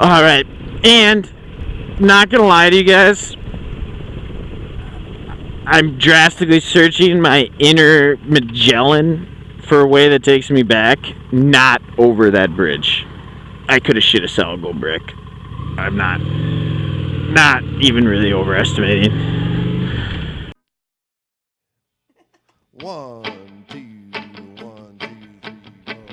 Alright, and not gonna lie to you guys, I'm drastically searching my inner Magellan for a way that takes me back, not over that bridge. I could have shit a solid gold brick. I'm not even really overestimating. 1, 2, 1, 2, 3, 4.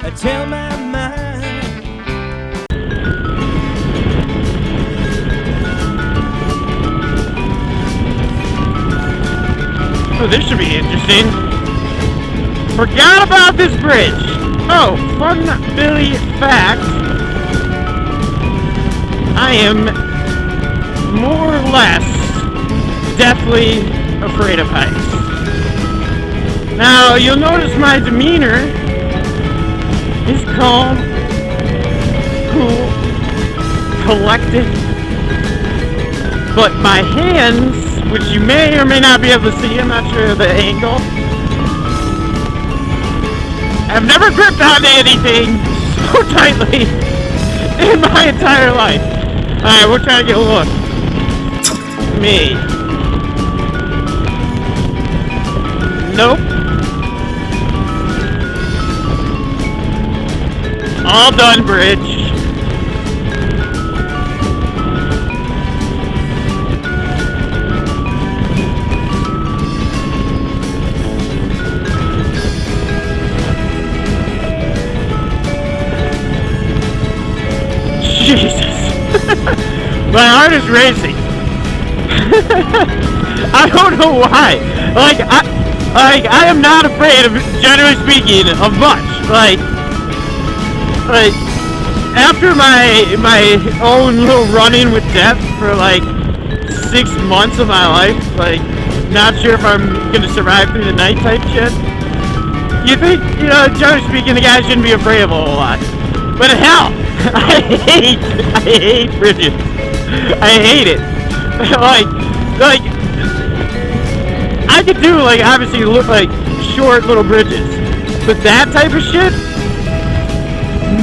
I tell my mind. Oh, this should be interesting. Forgot about this bridge. Oh, fun Billy fact. I am more or less deathly afraid of heights. Now, you'll notice my demeanor is calm, cool, collected, but my hands, which you may or may not be able to see, I'm not sure of the angle, I've never gripped onto anything so tightly in my entire life. Alright, we'll try to get a look. Me. Nope. All done, bridge. Jesus. My heart is racing. I don't know why. I am not afraid of, generally speaking, of much. Like after my own little run-in with death for like 6 months of my life, like not sure if I'm gonna survive through the night type shit. You think, generally speaking, the guy shouldn't be afraid of a whole lot. But hell, I hate bridges. I hate it. like I could do obviously look like short little bridges, but that type of shit,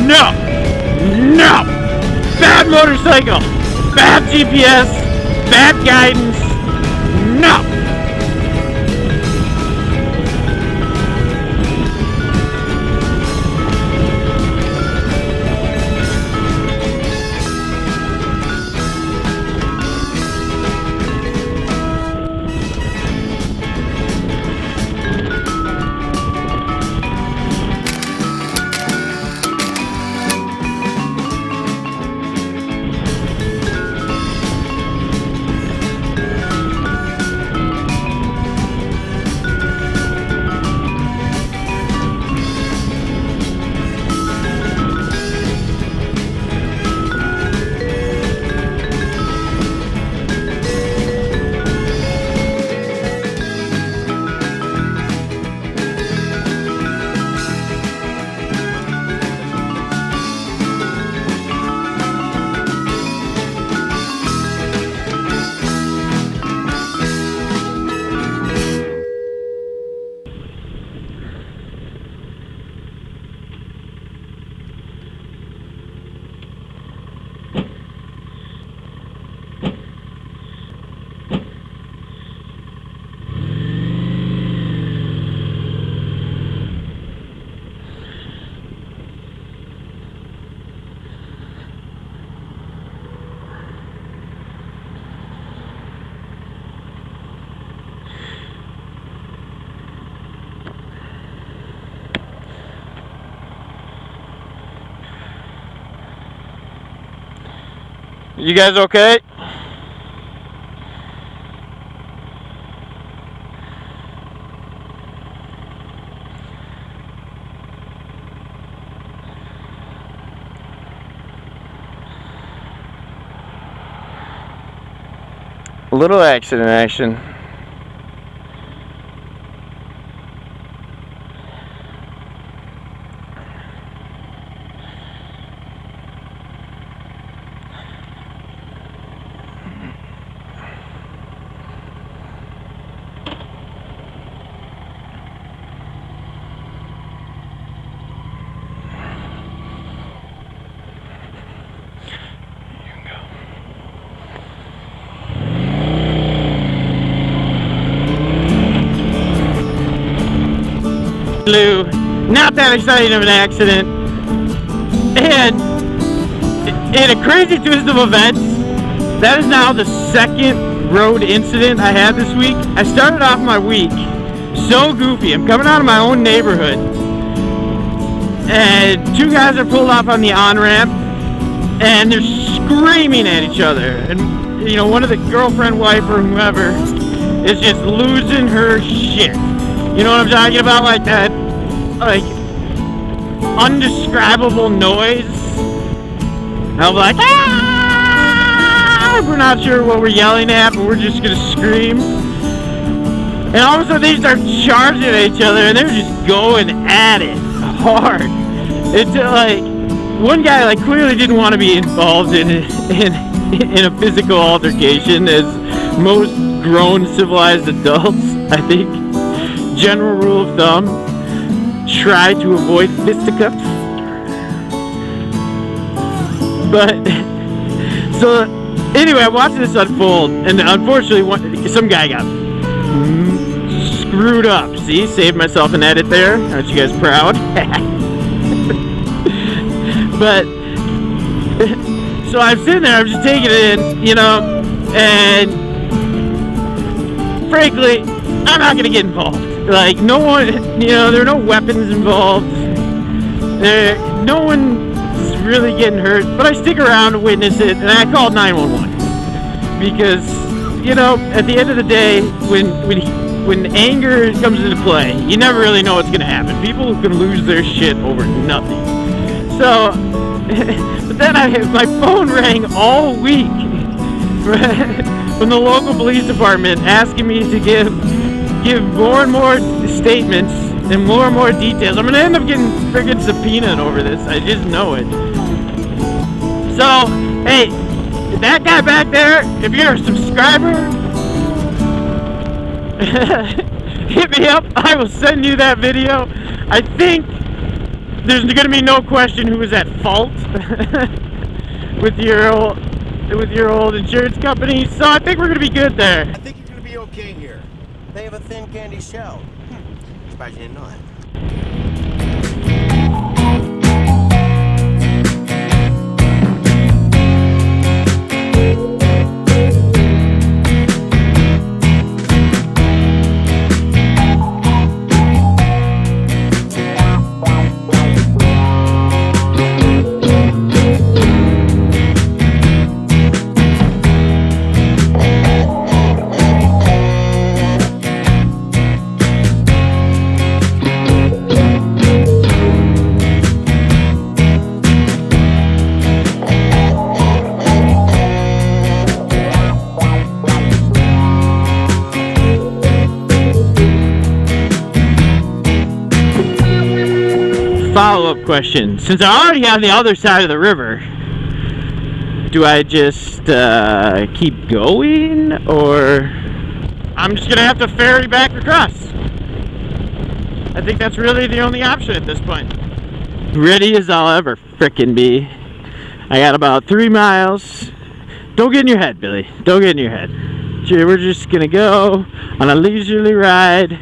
no, bad motorcycle, bad GPS, bad guidance, no. You guys okay? A little accident action. Not that exciting of an accident. And in a crazy twist of events, that is now the second road incident I had this week. I started off my week so goofy. I'm coming out of my own neighborhood, and two guys are pulled off on the on-ramp, and they're screaming at each other. And, you know, one of the girlfriend, wife, or whoever is just losing her shit. You know what I'm talking about? Like that, like, undescribable noise. I'm like, ah! We're not sure what we're yelling at, but we're just gonna scream. And all of a sudden they start charging at each other, and they're just going at it hard. It's like one guy like clearly didn't want to be involved in a physical altercation, as most grown civilized adults, I think. General rule of thumb: try to avoid fisticuffs. But so anyway, I'm watching this unfold, and unfortunately, some guy got screwed up. See, saved myself an edit there. Aren't you guys proud? But so I'm sitting there, I'm just taking it in, you know, and frankly, I'm not gonna get involved. Like, no one, you know, there are no weapons involved. No one's really getting hurt, but I stick around to witness it, and I called 911 because, you know, at the end of the day, when anger comes into play, you never really know what's gonna happen. People can lose their shit over nothing. So, but then my phone rang all week from the local police department asking me to give more and more statements and more details. I'm gonna end up getting friggin' subpoenaed over this. I just know it. So, hey, that guy back there, if you're a subscriber, hit me up. I will send you that video. I think there's gonna be no question who was at fault with your old insurance company. So I think we're gonna be good there. I think you're gonna be okay here. They have a thin candy shell. Surprised you didn't know that. Follow-up question: since I already have the other side of the river, do I just keep going, or I'm just gonna have to ferry back across? I think that's really the only option at this point. Ready as I'll ever frickin' be. I got about 3 miles. Don't get in your head, Billy. Don't get in your head. We're just gonna go on a leisurely ride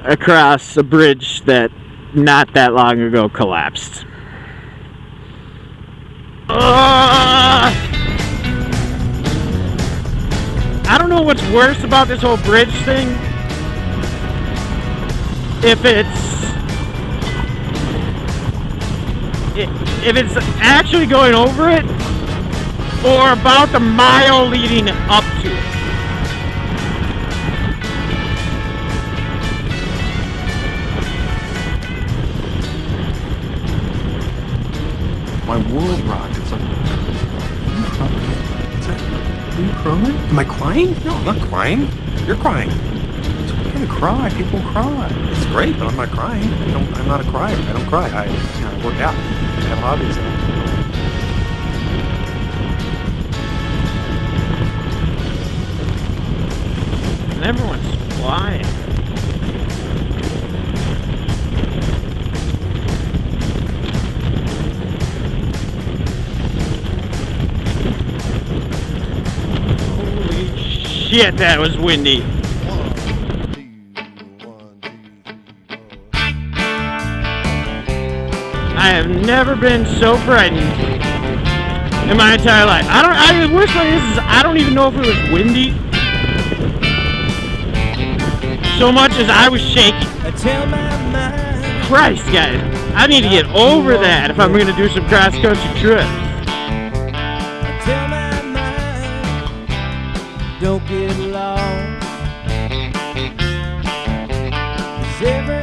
across a bridge that not that long ago collapsed. I don't know what's worse about this whole bridge thing. If it's actually going over it, or about the mile leading up to it. My world rocked. It's like, are you crying? Am I crying? No, I'm not crying. You're crying. It's okay to cry. People cry. It's great, but I'm not crying. I'm not a crier. I don't cry. I work out. I have hobbies. And everyone's flying. Shit, that was windy. 1, 2, 1, 2, 3, 4. I have never been so frightened in my entire life. The worst part is I don't even know if it was windy so much as I was shaking. I tell my mind. Christ, guys, I need to get over that if I'm going to do some cross-country trips. I tell my mind. Don't get lost. 'Cause every